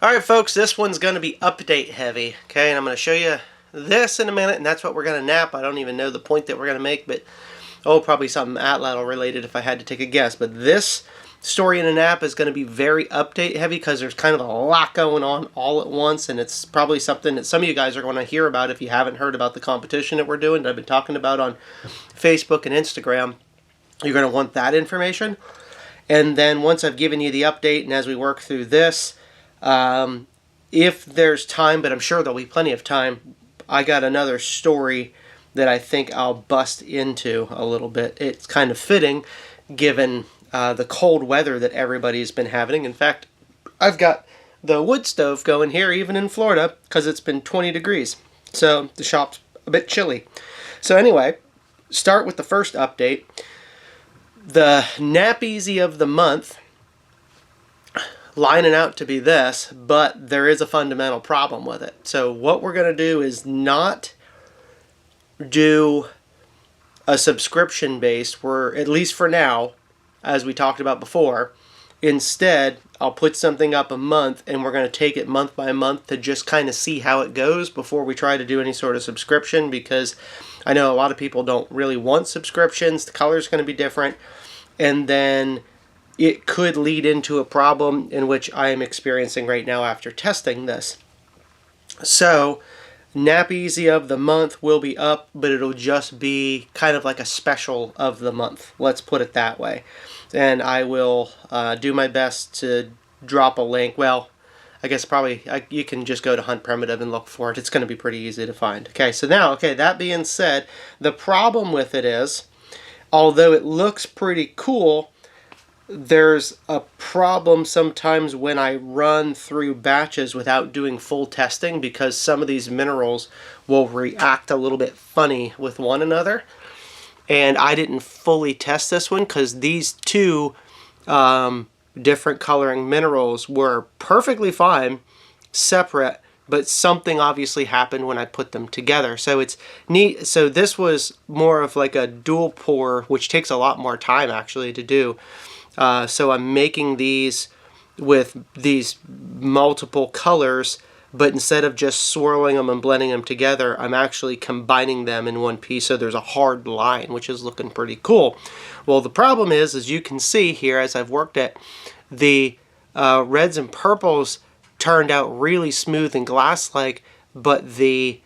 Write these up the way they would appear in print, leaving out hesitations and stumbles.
Alright folks, this one's going to be update heavy, okay, and I'm going to show you this in a minute, and that's what we're going to nap. I don't even know the point that we're going to make, but probably something Atlatl related if I had to take a guess. But this story in a nap is going to be very update heavy because there's kind of a lot going on all at once, and it's probably something that some of you guys are going to hear about if you haven't heard about the competition that we're doing that I've been talking about on Facebook and Instagram. You're going to want that information. And then once I've given you the update, and as we work through this, if there's time, but I'm sure there'll be plenty of time, I got another story that I think I'll bust into a little bit. It's kind of fitting given the cold weather that everybody's been having. In fact, I've got the wood stove going here even in Florida because it's been 20 degrees. So the shop's a bit chilly. So anyway, start with the first update. The Nap Easy of the month lining out to be this, but there is a fundamental problem with it. So what we're going to do is not do a subscription based, we're at least for now, as we talked about before. Instead, I'll put something up a month and we're going to take it month by month to just kind of see how it goes before we try to do any sort of subscription, because I know a lot of people don't really want subscriptions. The color's going to be different, and then it could lead into a problem in which I am experiencing right now after testing this. So, Nap Easy of the month will be up, but it'll just be kind of like a special of the month. Let's put it that way. And I will do my best to drop a link. Well, I guess probably you can just go to Hunt Primitive and look for it. It's going to be pretty easy to find. Okay, so now, that being said, the problem with it is, although it looks pretty cool, there's a problem sometimes when I run through batches without doing full testing, because some of these minerals will react a little bit funny with one another. And I didn't fully test this one because these two different coloring minerals were perfectly fine separate, but something obviously happened when I put them together. So it's neat. So this was more of like a dual pour, which takes a lot more time actually to do. So I'm making these with these multiple colors, but instead of just swirling them and blending them together, I'm actually combining them in one piece, so there's a hard line, which is looking pretty cool. Well, the problem is, as you can see here, as I've worked it, the reds and purples turned out really smooth and glass-like, but the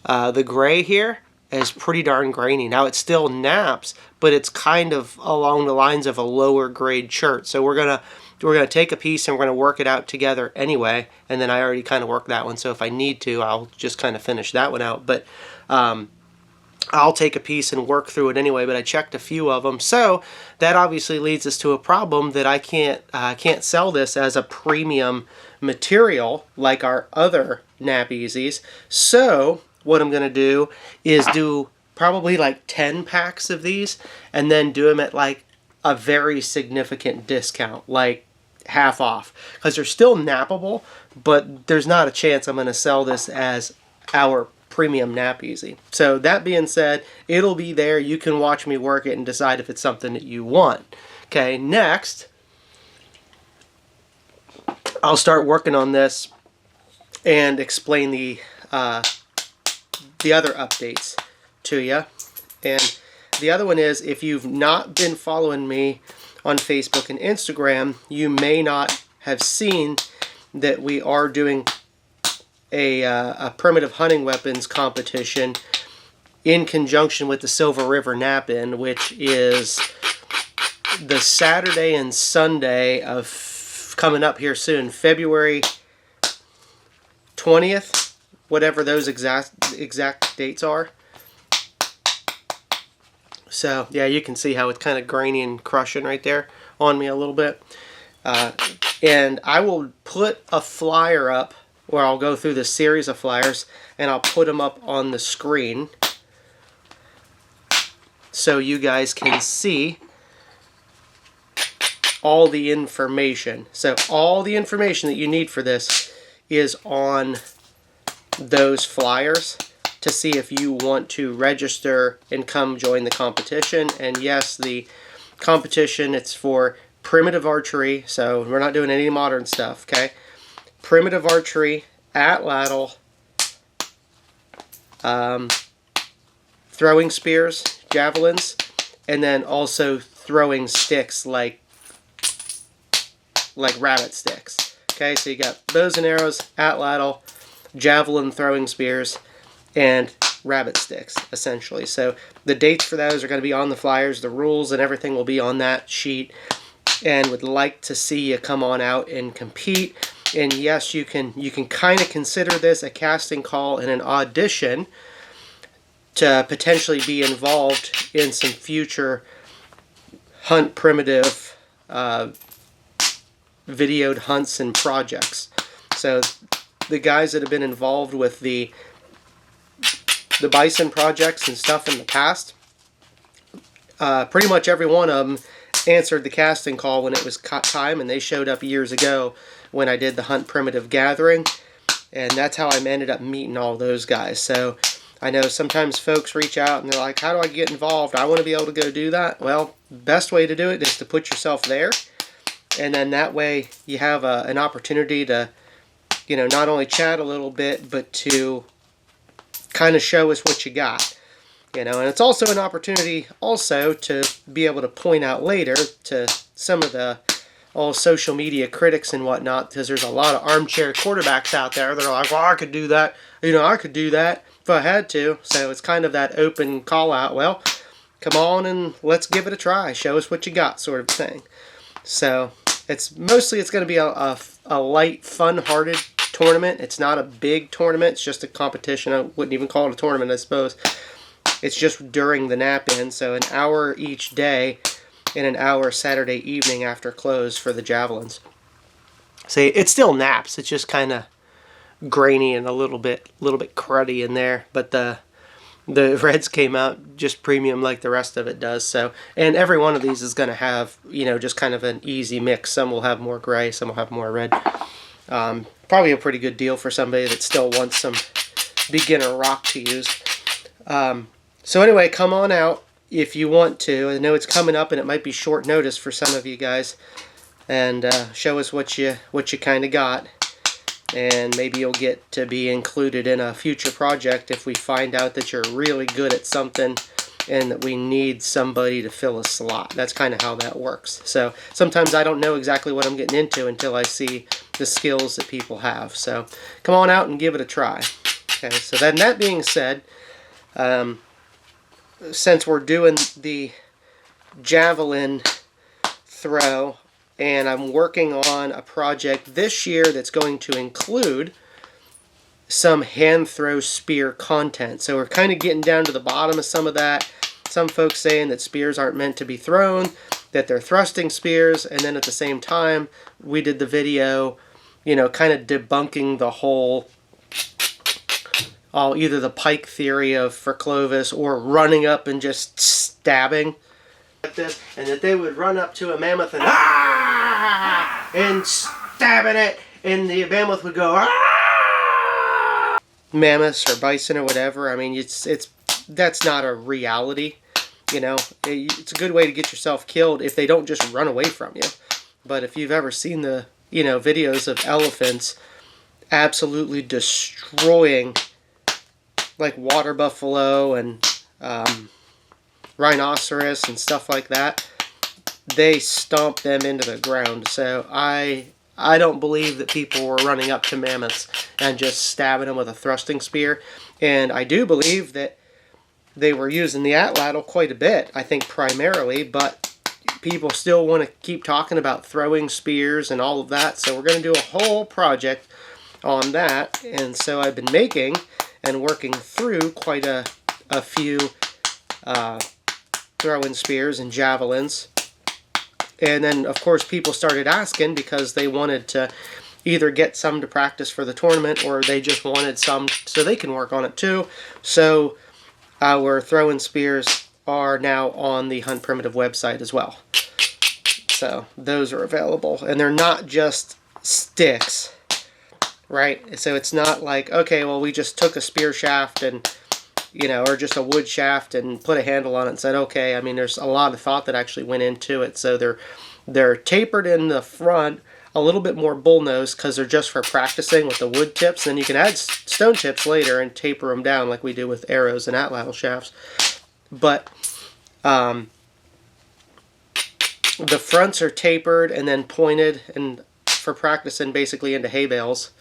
gray here is pretty darn grainy. Now it still naps, but it's kind of along the lines of a lower grade shirt. So we're gonna take a piece and we're gonna work it out together anyway. And then I already kind of worked that one, so if I need to, I'll just kind of finish that one out. But I'll take a piece and work through it anyway. But I checked a few of them, so that obviously leads us to a problem that I can't sell this as a premium material like our other Nap Easies. So what I'm going to do is do probably like 10 packs of these and then do them at like a very significant discount, like half off, because they're still nappable, but there's not a chance I'm going to sell this as our premium Nap Easy. So that being said, it'll be there. You can watch me work it and decide if it's something that you want. Okay, next, I'll start working on this and explain the other updates to you. And the other one is, if you've not been following me on Facebook and Instagram, you may not have seen that we are doing a primitive hunting weapons competition in conjunction with the Silver River Nap-In, which is the Saturday and Sunday of coming up here soon, February 20th, whatever those exact dates are. So yeah, you can see how it's kind of grainy and crushing right there on me a little bit. And I will put a flyer up where I'll go through this series of flyers and I'll put them up on the screen so you guys can see all the information. So all the information that you need for this is on those flyers to see if you want to register and come join the competition. And yes, the competition, it's for primitive archery, so we're not doing any modern stuff, okay? primitive archery, atlatl, throwing spears, javelins, and then also throwing sticks like rabbit sticks. Okay, so you got bows and arrows, atlatl, javelin throwing spears, and rabbit sticks, essentially. So the dates for those are going to be on the flyers. The rules and everything will be on that sheet. And would like to see you come on out and compete. And yes, you can kind of consider this a casting call and an audition to potentially be involved in some future hunt primitive videoed hunts and projects. So the guys that have been involved with the bison projects and stuff in the past, pretty much every one of them answered the casting call when it was time, and they showed up years ago when I did the Hunt Primitive Gathering, and that's how I ended up meeting all those guys. So I know sometimes folks reach out and they're like, how do I get involved? I want to be able to go do that. Well, best way to do it is to put yourself there, and then that way you have an opportunity to, you know, not only chat a little bit, but to kind of show us what you got. You know, and it's also an opportunity also to be able to point out later to some of the social media critics and whatnot, because there's a lot of armchair quarterbacks out there that are like, well, I could do that. You know, I could do that if I had to. So it's kind of that open call out. Well, come on and let's give it a try. Show us what you got, sort of thing. So it's going to be a light, fun-hearted tournament. It's not a big tournament. It's just a competition. I wouldn't even call it a tournament, I suppose. It's just during the Knap-in, so an hour each day and an hour Saturday evening after close for the javelins. See, it still naps. It's just kind of grainy and a little bit cruddy in there. But the reds came out just premium like the rest of it does. So, and every one of these is going to have, you know, just kind of an easy mix. Some will have more gray, some will have more red. Probably a pretty good deal for somebody that still wants some beginner rock to use. So anyway, come on out if you want to. I know it's coming up and it might be short notice for some of you guys. And show us what you kind of got. And maybe you'll get to be included in a future project if we find out that you're really good at something and that we need somebody to fill a slot. That's kind of how that works. So sometimes I don't know exactly what I'm getting into until I see the skills that people have. So come on out and give it a try. Okay, so then that being said, since we're doing the javelin throw, and I'm working on a project this year that's going to include some hand throw spear content. So we're kind of getting down to the bottom of some of that. Some folks saying that spears aren't meant to be thrown, that they're thrusting spears, and then at the same time we did the video, you know, kind of debunking the whole either the pike theory for Clovis or running up and just stabbing like this, and that they would run up to a mammoth and stabbing it, and the mammoth would go mammoths or bison or whatever. I mean, that's not a reality. You know, it's a good way to get yourself killed if they don't just run away from you. But if you've ever seen the, you know, videos of elephants absolutely destroying like water buffalo and rhinoceros and stuff like that, they stomp them into the ground. So I don't believe that people were running up to mammoths and just stabbing them with a thrusting spear. And I do believe that they were using the atlatl quite a bit, I think primarily, but people still want to keep talking about throwing spears and all of that. So we're going to do a whole project on that. And so I've been making and working through quite a few throwing spears and javelins. And then, of course, people started asking because they wanted to either get some to practice for the tournament or they just wanted some so they can work on it too. So our throwing spears are now on the Hunt Primitive website as well. So those are available. And they're not just sticks, right? So it's not like, okay, well, we just took a spear shaft and, you know, or just a wood shaft and put a handle on it and said, okay. I mean, there's a lot of thought that actually went into it. So they're tapered in the front a little bit more bullnose because they're just for practicing with the wood tips. Then you can add stone tips later and taper them down like we do with arrows and atlatl shafts. But the fronts are tapered and then pointed and for practicing basically into hay bales.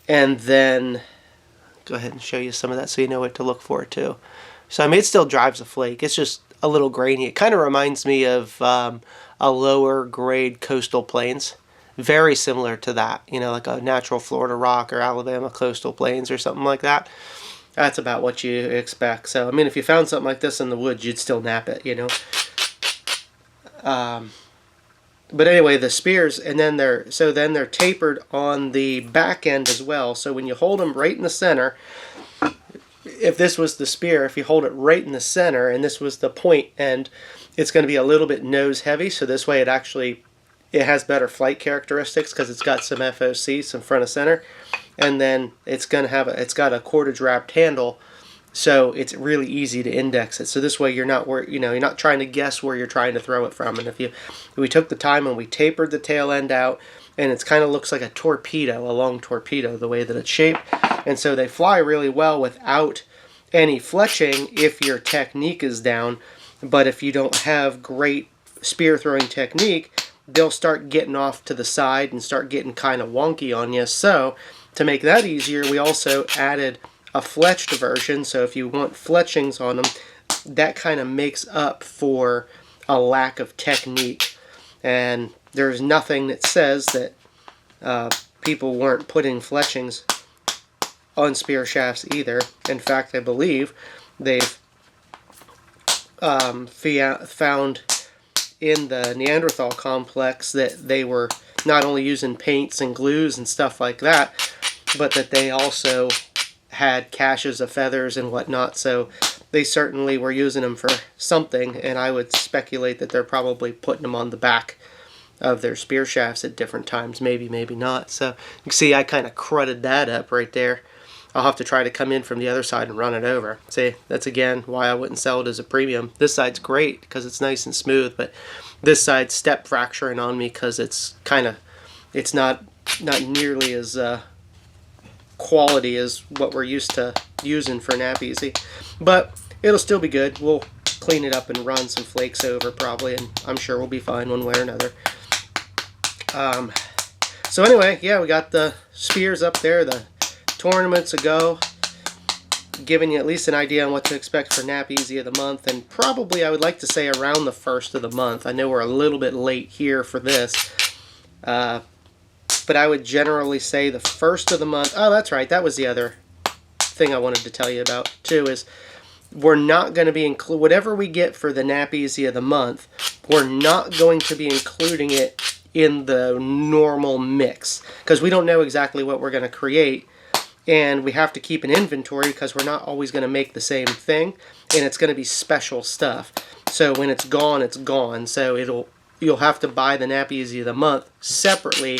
And then go ahead and show you some of that so you know what to look for too. So I mean, it still drives a flake. It's just a little grainy. It kind of reminds me of a lower grade coastal plains. Very similar to that, you know, like a natural Florida rock or Alabama coastal plains or something like that. That's about what you expect. So I mean, if you found something like this in the woods, you'd still knap it, you know. But anyway, the spears, and then they're tapered on the back end as well. So when you hold them right in the center, if this was the spear, if you hold it right in the center and this was the point end, it's going to be a little bit nose heavy. So this way it has better flight characteristics because it's got some FOC, some front of center, and then it's got a cordage wrapped handle. So it's really easy to index it. So this way you're not trying to guess where you're trying to throw it from. And if we took the time and we tapered the tail end out, and it kind of looks like a torpedo, a long torpedo, the way that it's shaped. And so they fly really well without any fletching if your technique is down. But if you don't have great spear throwing technique, they'll start getting off to the side and start getting kind of wonky on you. So to make that easier, we also added a fletched version. So if you want fletchings on them, that kind of makes up for a lack of technique. And there's nothing that says that people weren't putting fletchings on spear shafts either. In fact, I believe they've found in the Neanderthal complex that they were not only using paints and glues and stuff like that, but that they also had caches of feathers and whatnot. So they certainly were using them for something, and I would speculate that they're probably putting them on the back of their spear shafts at different times. Maybe, maybe not. So you can see I kind of crudded that up right there. I'll have to try to come in from the other side and run it over. See, that's again why I wouldn't sell it as a premium. This side's great because it's nice and smooth, but this side's step fracturing on me because it's not nearly as quality as what we're used to using for Knap Easy. But it'll still be good. We'll clean it up and run some flakes over probably, and I'm sure we'll be fine one way or another. So anyway, yeah, we got the spears up there, the tournaments ago, giving you at least an idea on what to expect for Knap Easy of the month, and probably I would like to say around the 1st of the month. I know we're a little bit late here for this, but I would generally say the 1st of the month. Oh, that's right, that was the other thing I wanted to tell you about too, is we're not going to be whatever we get for the Knap Easy of the month, we're not going to be including it in the normal mix because we don't know exactly what we're going to create, and we have to keep an inventory because we're not always going to make the same thing, and it's going to be special stuff. So when it's gone, it's gone. So you'll have to buy the Knap Easy of the month separately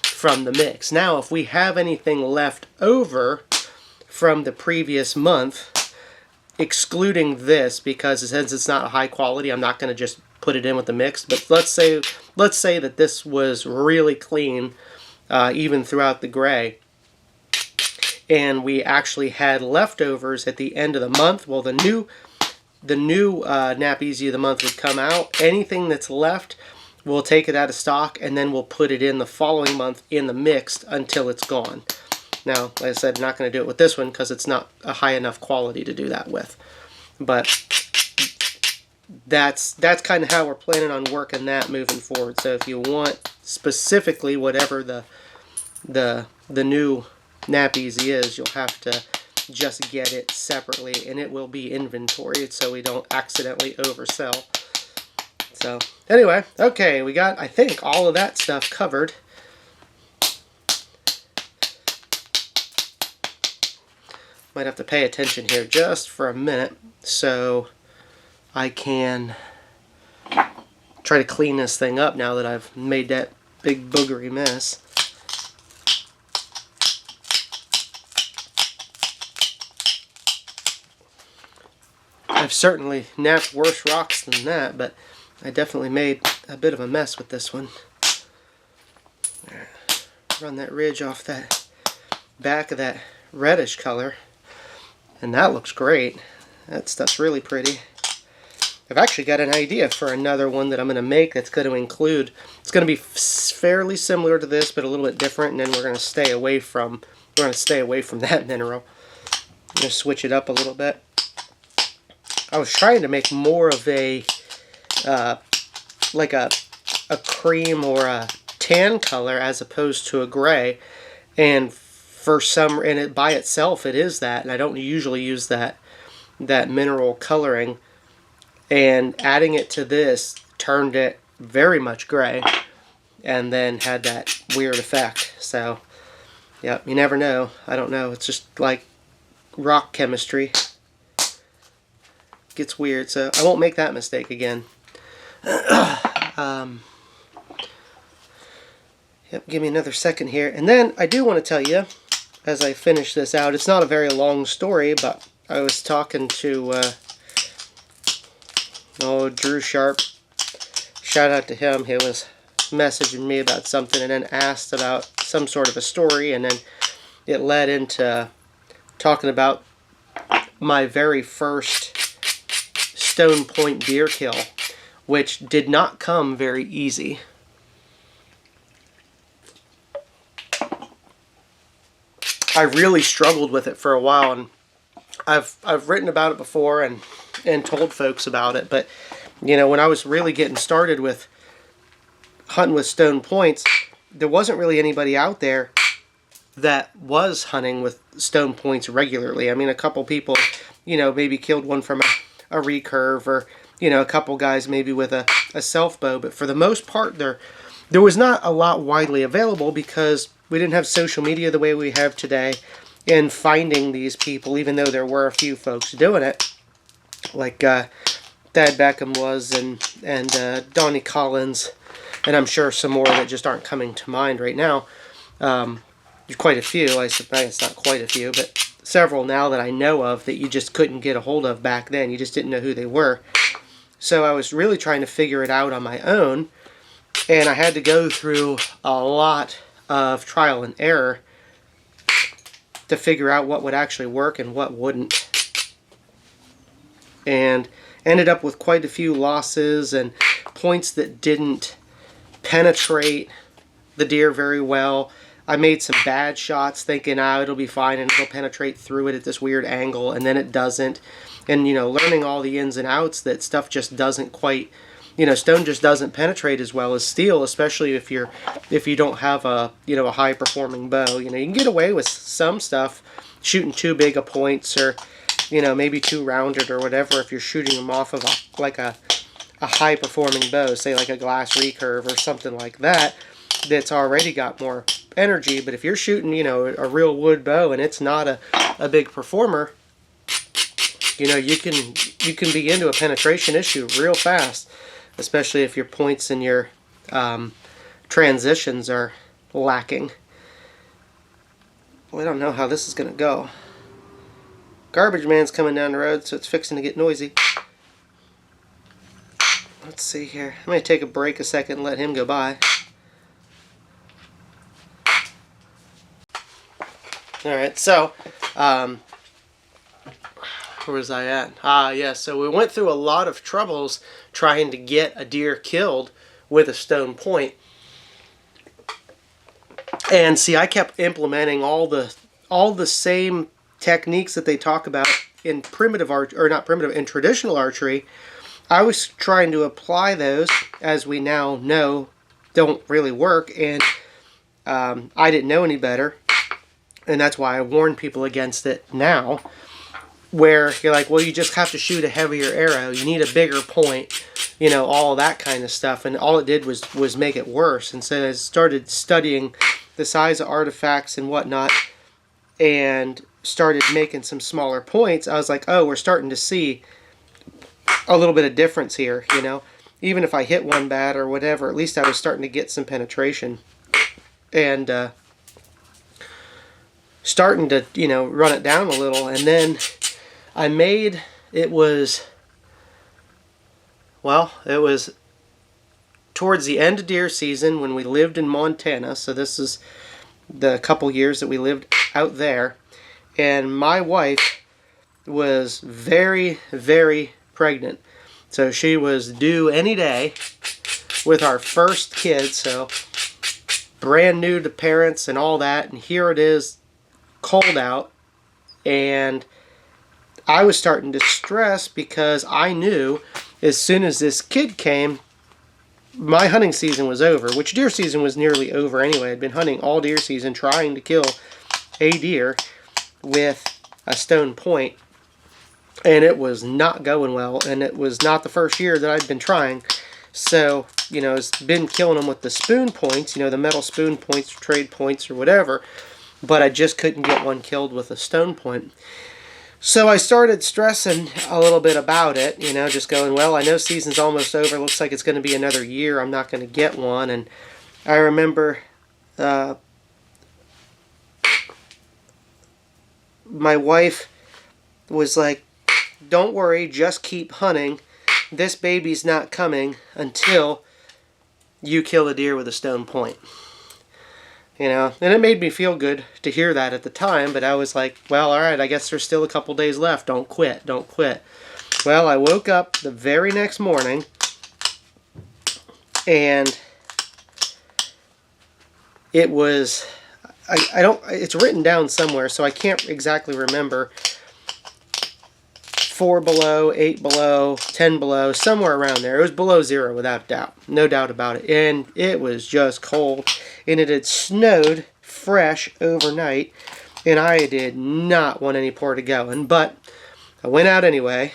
from the mix. Now, if we have anything left over from the previous month, excluding this, because since it's not high quality, I'm not going to just put it in with the mix. But let's say that this was really clean, even throughout the gray, and we actually had leftovers at the end of the month. Well, the new Knap Easy of the month would come out. Anything that's left, we'll take it out of stock, and then we'll put it in the following month in the mixed until it's gone. Now, like I said, I'm not going to do it with this one because it's not a high enough quality to do that with. But that's kind of how we're planning on working that moving forward. So if you want specifically whatever the new Knap Easy is, you'll have to just get it separately, and it will be inventoried so we don't accidentally oversell. So anyway, okay, we got, I think, all of that stuff covered. Might have to pay attention here just for a minute so I can try to clean this thing up now that I've made that big boogery mess. I've certainly napped worse rocks than that, but I definitely made a bit of a mess with this one. Run that ridge off that back of that reddish color, and that looks great. That stuff's really pretty. I've actually got an idea for another one that I'm going to make that's going to include, it's going to be fairly similar to this but a little bit different, and then we're going to stay away from that mineral. I'm going to switch it up a little bit. I was trying to make more of a like a cream or a tan color as opposed to a gray, and it by itself it is that, and I don't usually use that mineral coloring, and adding it to this turned it very much gray and then had that weird effect. So yep, you never know. I don't know, it's just like rock chemistry. Gets weird, so I won't make that mistake again. Yep, give me another second here. And then I do want to tell you, as I finish this out, it's not a very long story, but I was talking to Drew Sharp. Shout out to him. He was messaging me about something and then asked about some sort of a story, and then it led into talking about my very first stone point deer kill, which did not come very easy. I really struggled with it for a while, and I've written about it before and told folks about it, but you know, when I was really getting started with hunting with stone points, there wasn't really anybody out there that was hunting with stone points regularly. I mean, a couple people, you know, maybe killed one from a recurve, or you know, a couple guys maybe with a self bow, but for the most part there was not a lot widely available because we didn't have social media the way we have today, and finding these people, even though there were a few folks doing it, like Dad Beckham was, and Donnie Collins, and I'm sure some more that just aren't coming to mind right now. Quite a few, I suppose. It's not quite a few, but several now that I know of that you just couldn't get a hold of back then. You just didn't know who they were. So I was really trying to figure it out on my own, and I had to go through a lot of trial and error to figure out what would actually work and what wouldn't. And ended up with quite a few losses and points that didn't penetrate the deer very well. I made some bad shots thinking, it'll be fine and it'll penetrate through it at this weird angle, and then it doesn't. And, you know, learning all the ins and outs that stuff just doesn't quite, you know, stone just doesn't penetrate as well as steel, especially if you don't have a, you know, a high performing bow. You know, you can get away with some stuff shooting too big of points, or, you know, maybe too rounded or whatever, if you're shooting them off of a high performing bow, say like a glass recurve or something like that, that's already got more energy. But if you're shooting, you know, a real wood bow and it's not a big performer, you know, you can be into a penetration issue real fast, especially if your points and your transitions are lacking. Well, I don't know how this is going to go. Garbage man's coming down the road, so it's fixing to get noisy. Let's see here. I'm going to take a break a second and let him go by. Alright, so, where was I at? Yeah, so we went through a lot of troubles trying to get a deer killed with a stone point. And see, I kept implementing all the same techniques that they talk about in primitive art, or not primitive, in traditional archery. I was trying to apply those, as we now know, don't really work, and I didn't know any better. And that's why I warn people against it now, where you're like, well, you just have to shoot a heavier arrow, you need a bigger point, you know, all that kind of stuff. And all it did was make it worse. And so I started studying the size of artifacts and whatnot, and started making some smaller points. I was like, oh, we're starting to see a little bit of difference here, you know. Even if I hit one bad or whatever, at least I was starting to get some penetration. And starting to, you know, run it down a little. And then I made, it was towards the end of deer season when we lived in Montana. So this is the couple years that we lived out there. And my wife was very, very pregnant. So she was due any day with our first kid. So brand new to parents and all that. And here it is, cold out. And I was starting to stress because I knew as soon as this kid came, my hunting season was over, which deer season was nearly over anyway. I'd been hunting all deer season trying to kill a deer with a stone point, and it was not going well, and it was not the first year that I'd been trying. So, you know, it's been killing them with the spoon points, you know, the metal spoon points or trade points or whatever, but I just couldn't get one killed with a stone point. So I started stressing a little bit about it, you know, just going, well, I know season's almost over. Looks like it's going to be another year. I'm not going to get one. And I remember my wife was like, don't worry, just keep hunting. This baby's not coming until you kill a deer with a stone point. You know, and it made me feel good to hear that at the time, but I was like, well, all right, I guess there's still a couple days left. Don't quit, don't quit. Well, I woke up the very next morning, and it was, it's written down somewhere, so I can't exactly remember. 4 below, 8 below, 10 below, somewhere around there. It was below 0 without doubt. No doubt about it. And it was just cold. And it had snowed fresh overnight. And I did not want any part of going. But I went out anyway.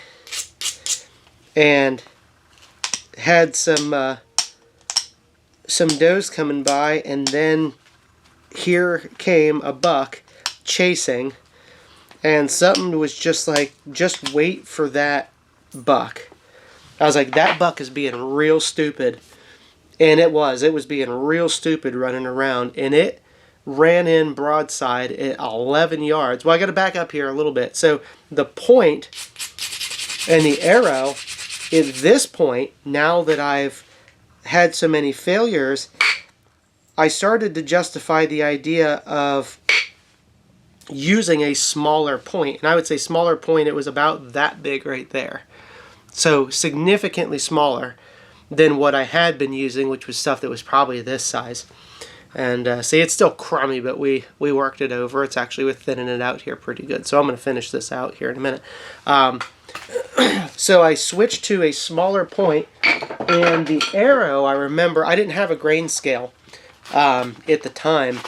And had some does coming by. And then here came a buck chasing. And something was just like, just wait for that buck. I was like, that buck is being real stupid. And it was being real stupid running around. And it ran in broadside at 11 yards. Well, I got to back up here a little bit. So the point and the arrow, at this point, now that I've had so many failures, I started to justify the idea of using a smaller point. And I would say smaller point, it was about that big right there. So significantly smaller than what I had been using, which was stuff that was probably this size. And see, it's still crummy, but we worked it over. It's actually, we're thinning it out here pretty good. So I'm going to finish this out here in a minute. So I switched to a smaller point, and the arrow, I remember, I didn't have a grain scale at the time.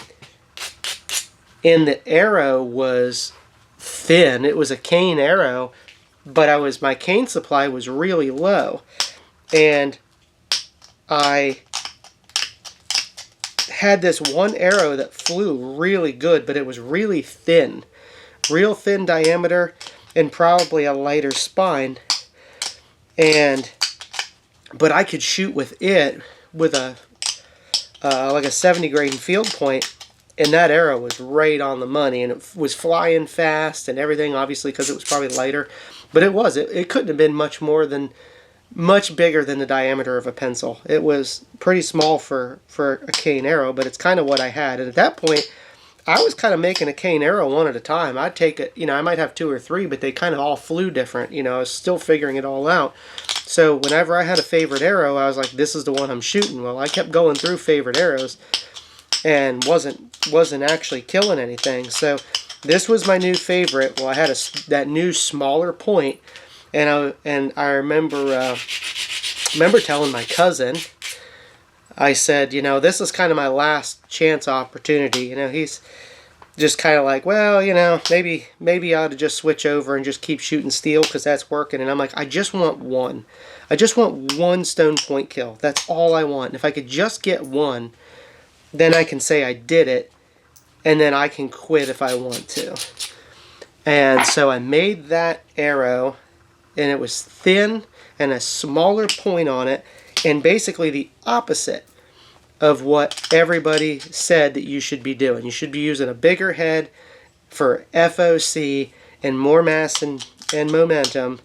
And the arrow was thin. It was a cane arrow, but my cane supply was really low. And I had this one arrow that flew really good, but it was really thin. Real thin diameter and probably a lighter spine. But I could shoot with it with like a 70 grain field point. And that arrow was right on the money, and it was flying fast and everything, obviously, because it was probably lighter. But it couldn't have been much bigger than the diameter of a pencil. It was pretty small for a cane arrow, but it's kind of what I had. And at that point, I was kind of making a cane arrow one at a time. I'd take it, you know, I might have 2 or 3, but they kind of all flew different. You know, I was still figuring it all out. So whenever I had a favorite arrow, I was like, this is the one I'm shooting. Well, I kept going through favorite arrows and wasn't actually killing anything. So this was my new favorite. Well, I had that new smaller point, and I remember telling my cousin, I said, you know, this is kind of my last chance opportunity. You know, he's just kind of like, well, you know, maybe I ought to just switch over and just keep shooting steel because that's working. And I'm like, I just want one. I just want one stone point kill. That's all I want. And if I could just get one, then I can say I did it, and then I can quit if I want to. And so I made that arrow, and it was thin and a smaller point on it, and basically the opposite of what everybody said that you should be doing. You should be using a bigger head for FOC and more mass and momentum.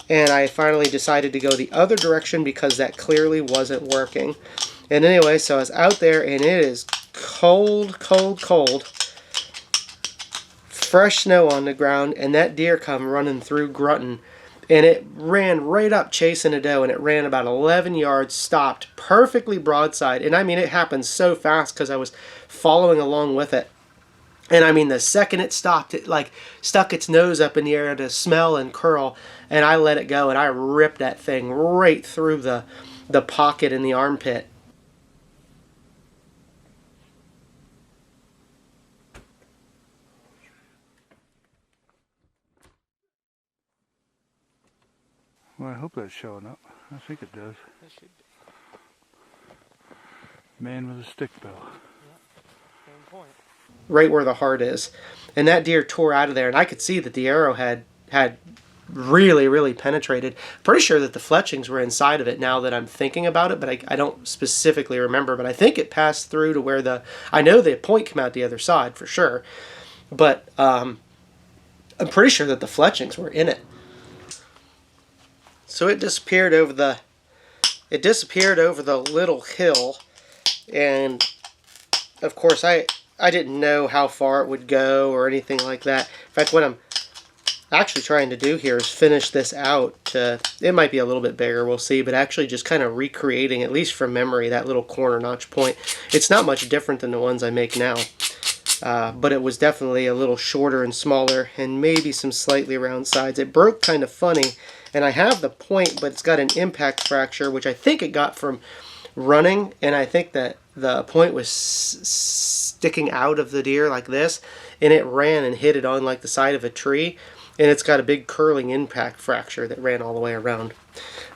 and I finally decided to go the other direction because that clearly wasn't working. And anyway, so I was out there, and it is cold, cold, cold. Fresh snow on the ground, and that deer come running through grunting, and it ran right up chasing a doe, and it ran about 11 yards, stopped perfectly broadside. And I mean, it happened so fast because I was following along with it. And I mean, the second it stopped, it like stuck its nose up in the air to smell and curl, and I let it go, and I ripped that thing right through the pocket in the armpit. Well, I hope that's showing up. I think it does. It should be. Man with a stick bill. Yeah, same point. Right where the heart is. And that deer tore out of there, and I could see that the arrow had really, really penetrated. Pretty sure that the fletchings were inside of it now that I'm thinking about it, but I don't specifically remember. But I think it passed through to where I know the point came out the other side for sure. But I'm pretty sure that the fletchings were in it. So it disappeared over the little hill, and of course I didn't know how far it would go or anything like that. In fact, what I'm actually trying to do here is finish this out. It might be a little bit bigger, we'll see, but actually just kind of recreating, at least from memory, that little corner notch point. It's not much different than the ones I make now, but it was definitely a little shorter and smaller, and maybe some slightly round sides. It broke kind of funny, and I have the point, but it's got an impact fracture, which I think it got from running, and I think that the point was sticking out of the deer like this, and it ran and hit it on like the side of a tree, and it's got a big curling impact fracture that ran all the way around.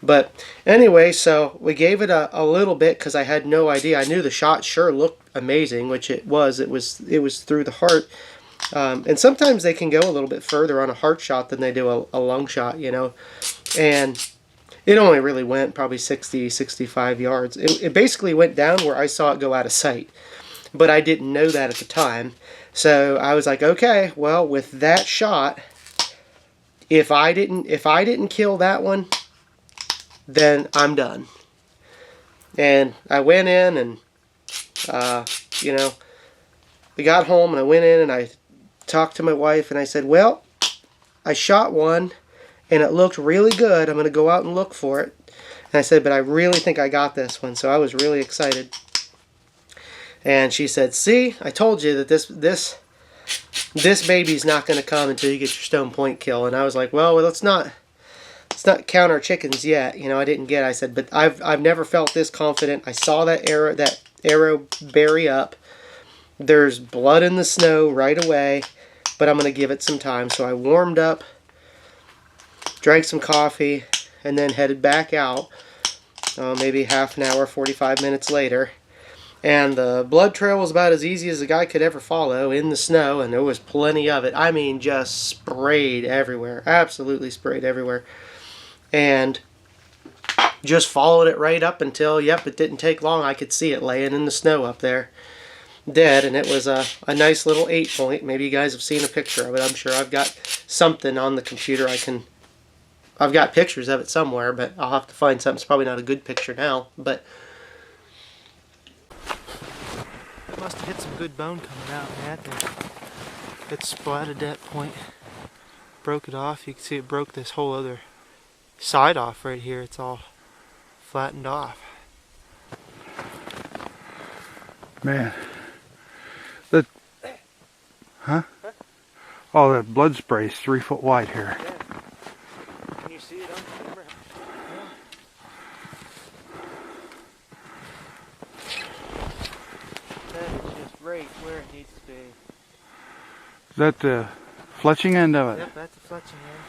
But anyway, so we gave it a little bit because I had no idea. I knew the shot sure looked amazing, which it was. It was through the heart. And sometimes they can go a little bit further on a heart shot than they do a lung shot, you know. And it only really went probably 60, 65 yards. It basically went down where I saw it go out of sight. But I didn't know that at the time. So I was like, okay, well, with that shot, if I didn't kill that one, then I'm done. And I went in and, you know, we got home and I went in and I talked to my wife and I said, well, I shot one and it looked really good. I'm going to go out and look for it. And I said, but I really think I got this one. So I was really excited. And she said, see, I told you that this baby's not going to come until you get your stone point kill. And I was like, well, let's not count our chickens yet. You know, I said, but I've never felt this confident. I saw that arrow bury up. There's blood in the snow right away, but I'm going to give it some time. So I warmed up, drank some coffee, and then headed back out, maybe half an hour, 45 minutes later. And the blood trail was about as easy as a guy could ever follow in the snow, and there was plenty of it. I mean, just sprayed everywhere. Absolutely sprayed everywhere. And just followed it right up until, yep, it didn't take long. I could see it laying in the snow up there, dead. And it was a nice little 8-point. Maybe you guys have seen a picture of it. I'm sure I've got something on the computer I've got pictures of it somewhere, but I'll have to find something. It's probably not a good picture now, but it must have hit some good bone coming out, man. It splatted that point, broke it off. You can see it broke this whole other side off right here. It's all flattened off. Man, huh? Oh, that blood spray is 3 foot wide here. Yeah. Can you see it on camera? That is just right where it needs to be. Is that the fletching end of it? Yep, that's the fletching end.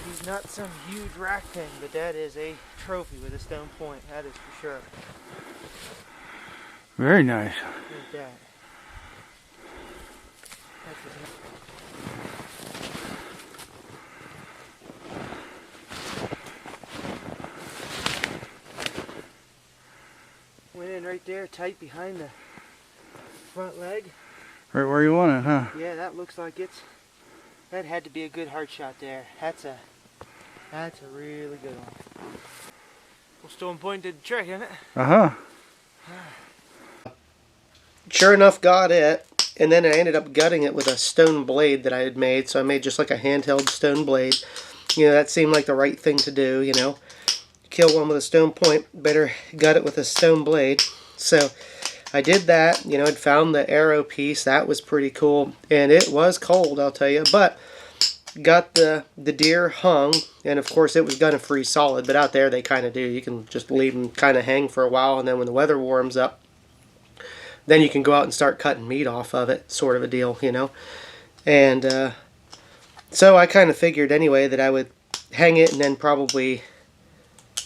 He's not some huge rack thing, but that is a trophy with a stone point. That is for sure. Very nice. Look at that. That's just nice. Went in right there, tight behind the front leg. Right where you want it, huh? Yeah, that looks like that had to be a good heart shot there. That's That's a really good one. Well, stone point did the trick, isn't it? Uh-huh. Sure enough, got it. And then I ended up gutting it with a stone blade that I had made. So I made just like a handheld stone blade. You know, that seemed like the right thing to do, you know. Kill one with a stone point, better gut it with a stone blade. So I did that. You know, I'd found the arrow piece. That was pretty cool. And it was cold, I'll tell you. But got the deer hung. And of course, it was going to freeze solid. But out there, they kind of do. You can just leave them kind of hang for a while. And then when the weather warms up, then you can go out and start cutting meat off of it, sort of a deal, you know. And so I kind of figured anyway that I would hang it and then probably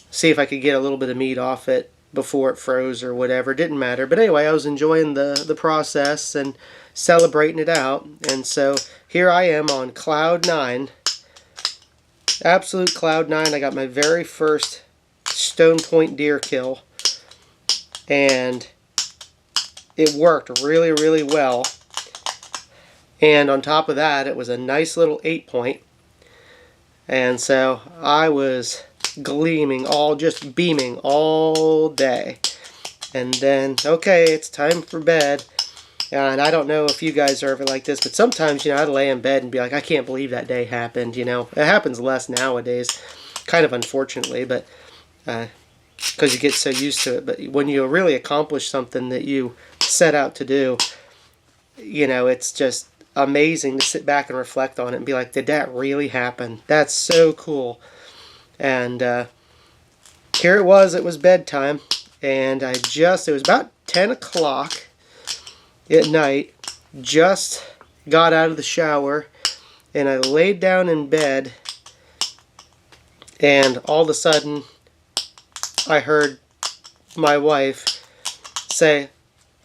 see if I could get a little bit of meat off it before it froze or whatever. It didn't matter. But anyway, I was enjoying the process and celebrating it out. And so here I am on cloud 9. Absolute cloud 9. I got my very first stone point deer kill. And it worked really, really well. And on top of that, it was a nice little 8-point. And so I was gleaming, just beaming all day. And then, okay, it's time for bed. And I don't know if you guys are ever like this, but sometimes, you know, I'd lay in bed and be like, I can't believe that day happened, you know. It happens less nowadays, kind of unfortunately, but because you get so used to it. But when you really accomplish something that you set out to do, you know, it's just amazing to sit back and reflect on it and be like, did that really happen? That's so cool. And here it was bedtime, and it was about 10 o'clock at night, just got out of the shower, and I laid down in bed, and all of a sudden I heard my wife say,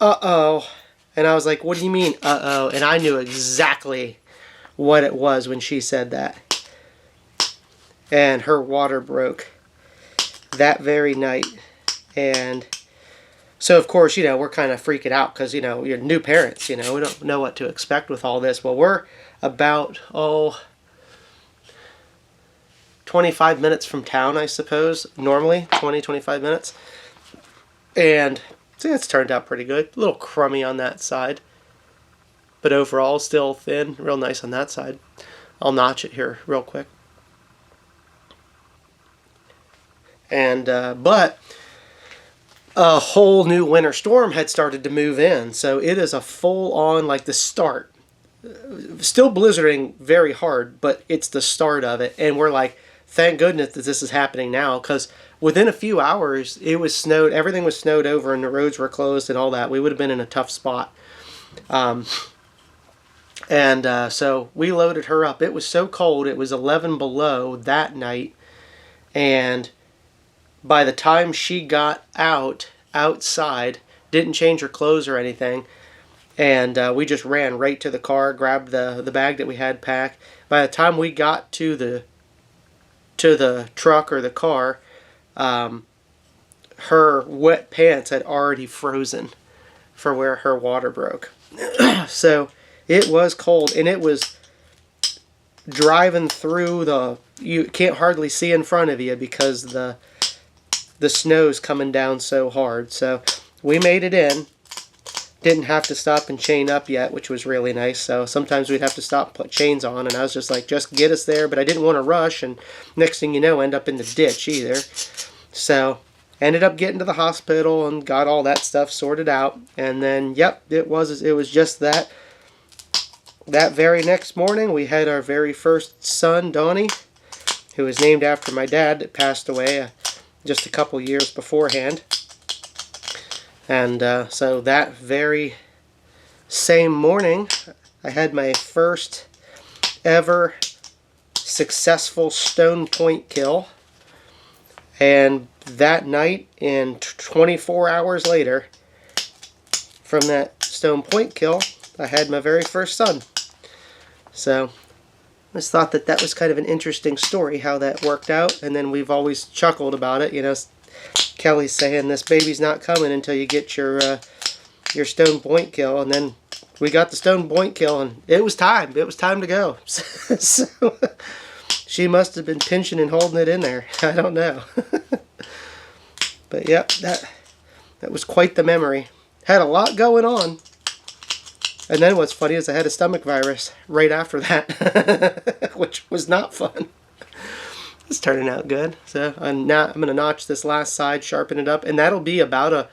uh-oh. And I was like, what do you mean, uh-oh? And I knew exactly what it was when she said that. And her water broke that very night. And so, of course, you know, we're kind of freaking out because, you know, you're new parents, you know. We don't know what to expect with all this. Well, we're about, 25 minutes from town, I suppose. Normally, 20, 25 minutes. And see, it's turned out pretty good. A little crummy on that side. But overall, still thin. Real nice on that side. I'll notch it here real quick. And, but a whole new winter storm had started to move in. So it is a full-on, like the start. Still blizzarding very hard, but it's the start of it. And we're like, thank goodness that this is happening now, because within a few hours, it was snowed. Everything was snowed over, and the roads were closed and all that. We would have been in a tough spot. So we loaded her up. It was so cold. It was 11 below that night. And by the time she got outside, didn't change her clothes or anything, and we just ran right to the car, grabbed the bag that we had packed. By the time we got to the truck or the car, her wet pants had already frozen for where her water broke. So it was cold, and it was driving through you can't hardly see in front of you because the snow's coming down so hard. So we made it in. Didn't have to stop and chain up yet, which was really nice. So sometimes we'd have to stop and put chains on, and I was just like, just get us there. But I didn't want to rush, and next thing you know, end up in the ditch either. So ended up getting to the hospital and got all that stuff sorted out. And then, yep, it was just that very next morning, we had our very first son, Donnie, who was named after my dad that passed away just a couple years beforehand. And so that very same morning, I had my first ever successful stone point kill. And that night, and 24 hours later, from that stone point kill, I had my very first son. So I just thought that was kind of an interesting story, how that worked out. And then we've always chuckled about it, you know. Kelly's saying this baby's not coming until you get your stone point kill, and then we got the stone point kill, and it was time. It was time to go. So She must have been pinching and holding it in there. I don't know. But yep, that was quite the memory. Had a lot going on. And then what's funny is I had a stomach virus right after that, which was not fun. It's turning out good. So I'm going to notch this last side, sharpen it up, and that'll be about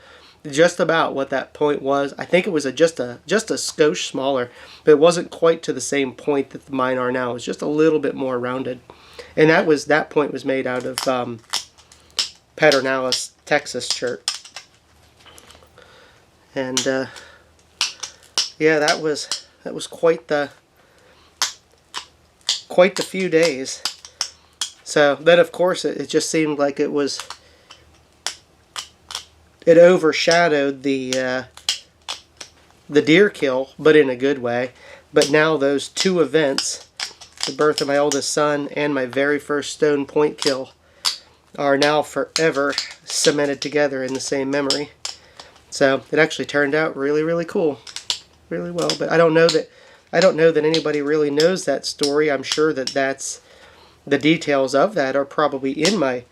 just about what that point was. I think it was just a skosh smaller, but it wasn't quite to the same point that mine are now. It was just a little bit more rounded. And that point was made out of Pedernales, Texas chert. And yeah, that was quite the few days. So then, of course, it just seemed like it overshadowed the deer kill, but in a good way. But now those two events, the birth of my oldest son and my very first stone point kill, are now forever cemented together in the same memory. So it actually turned out really, really cool, really well. But I don't know that anybody really knows that story. I'm sure that the details of that are probably in my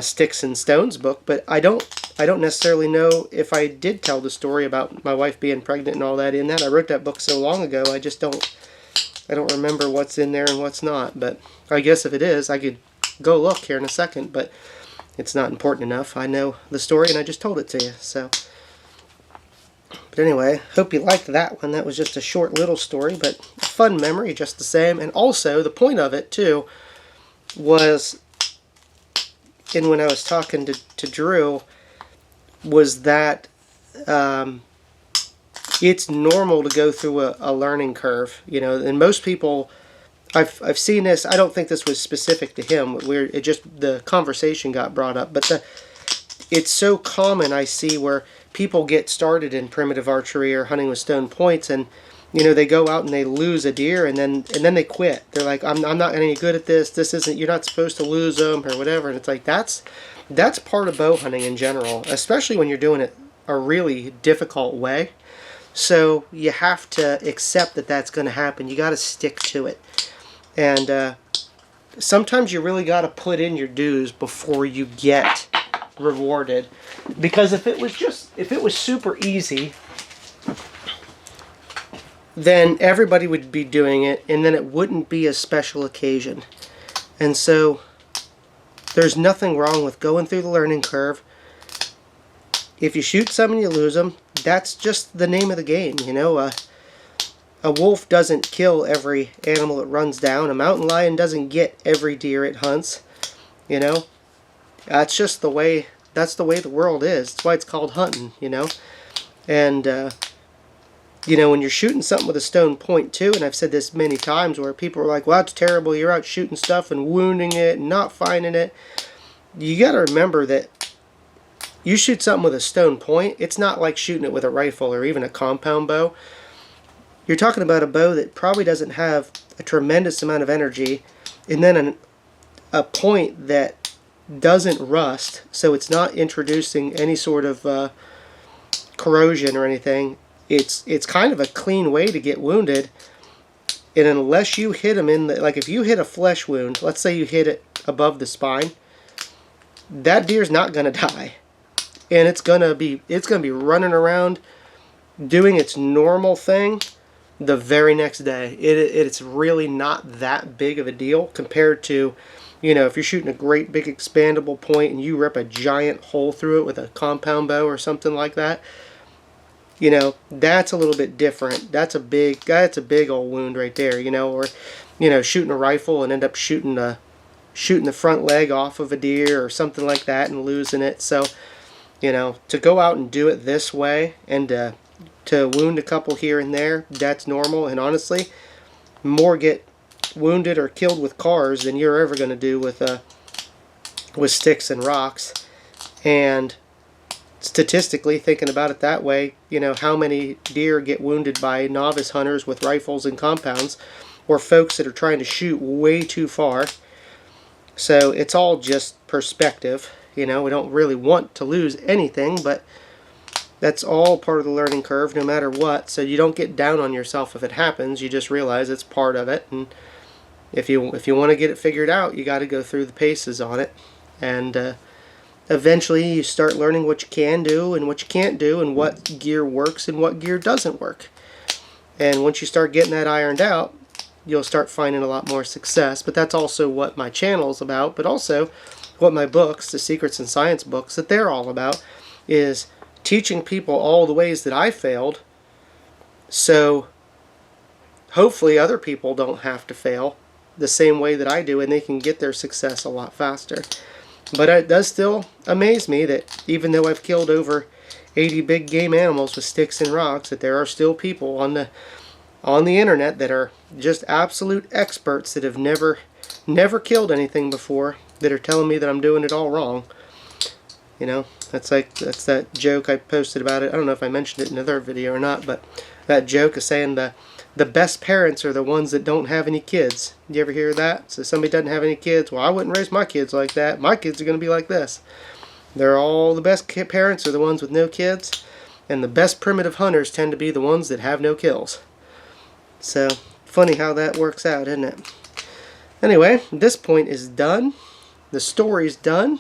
Sticks and Stones book, but I don't necessarily know if I did tell the story about my wife being pregnant and all that in that. I wrote that book so long ago, I don't remember what's in there and what's not. But I guess if it is, I could go look here in a second, but it's not important enough. I know the story and I just told it to you. So, but anyway, hope you liked that one. That was just a short little story, but a fun memory just the same. And also, the point of it too was, and when I was talking to Drew, was that it's normal to go through a learning curve, you know. And most people, I've seen this. I don't think this was specific to him. The conversation got brought up, but it's so common. I see where people get started in primitive archery or hunting with stone points, and you know, they go out and they lose a deer, and then they quit. They're like, I'm not any good at this. This isn't. You're not supposed to lose them or whatever. And it's like that's part of bow hunting in general, especially when you're doing it a really difficult way. So you have to accept that that's going to happen. You got to stick to it, and sometimes you really got to put in your dues before you get rewarded. Because if it was super easy, then everybody would be doing it, and then it wouldn't be a special occasion. And so there's nothing wrong with going through the learning curve. If you shoot some and you lose them, that's just the name of the game, you know. A wolf doesn't kill every animal it runs down. A mountain lion doesn't get every deer it hunts, you know. That's just the way. That's the way the world is. That's why it's called hunting, you know. And you know, when you're shooting something with a stone point too, and I've said this many times, where people are like, "Well, that's terrible. You're out shooting stuff and wounding it and not finding it." You got to remember that you shoot something with a stone point, it's not like shooting it with a rifle or even a compound bow. You're talking about a bow that probably doesn't have a tremendous amount of energy, and then a point that doesn't rust, so it's not introducing any sort of corrosion or anything. It's kind of a clean way to get wounded, and unless you hit them in the, like if you hit a flesh wound, let's say you hit it above the spine, that deer's not going to die, and it's gonna be running around doing its normal thing the very next day. It's really not that big of a deal compared to, you know, if you're shooting a great big expandable point and you rip a giant hole through it with a compound bow or something like that. You know, that's a little bit different. That's a big old wound right there, you know. Or, you know, shooting a rifle and end up shooting the front leg off of a deer or something like that and losing it. So, you know, to go out and do it this way and to wound a couple here and there, that's normal. And honestly, more get wounded or killed with cars than you're ever going to do with sticks and rocks. And statistically, thinking about it that way, you know, how many deer get wounded by novice hunters with rifles and compounds, or folks that are trying to shoot way too far. So it's all just perspective. You know, we don't really want to lose anything, but that's all part of the learning curve no matter what. So you don't get down on yourself if it happens. You just realize it's part of it, and if you want to get it figured out, you got to go through the paces on it, and eventually you start learning what you can do and what you can't do, and what gear works and what gear doesn't work. And once you start getting that ironed out, you'll start finding a lot more success. But that's also what my channel is about, but also what my books, the Secrets and Science books, that they're all about, is teaching people all the ways that I failed, so hopefully other people don't have to fail the same way that I do, and they can get their success a lot faster. But it does still amaze me that even though I've killed over 80 big game animals with sticks and rocks, that there are still people on the internet that are just absolute experts that have never killed anything before, that are telling me that I'm doing it all wrong. You know, that's that joke I posted about it. I don't know if I mentioned it in another video or not, but that joke is saying the best parents are the ones that don't have any kids. You ever hear that? So somebody doesn't have any kids. Well, I wouldn't raise my kids like that. My kids are going to be like this. They're all the best parents are the ones with no kids, and the best primitive hunters tend to be the ones that have no kills. So funny how that works out, isn't it? Anyway, this point is done. The story's done.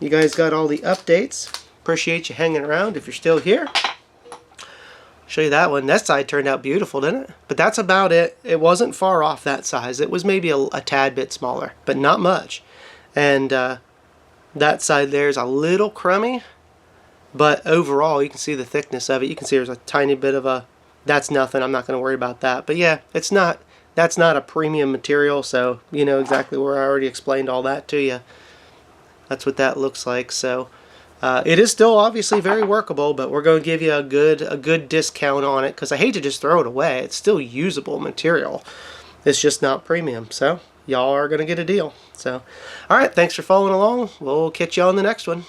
You guys got all the updates. Appreciate you hanging around if you're still here. Show you that one. That side turned out beautiful, didn't it? But that's about it. It wasn't far off that size. It was maybe a tad bit smaller, but not much. And that side there is a little crummy, but overall you can see the thickness of it. You can see there's a tiny bit of a, that's nothing. I'm not going to worry about that. But yeah, that's not a premium material, so you know exactly where I already explained all that to you. That's what that looks like. So it is still obviously very workable, but we're going to give you a good discount on it, because I hate to just throw it away. It's still usable material. It's just not premium. So y'all are going to get a deal. So all right, thanks for following along. We'll catch you on the next one.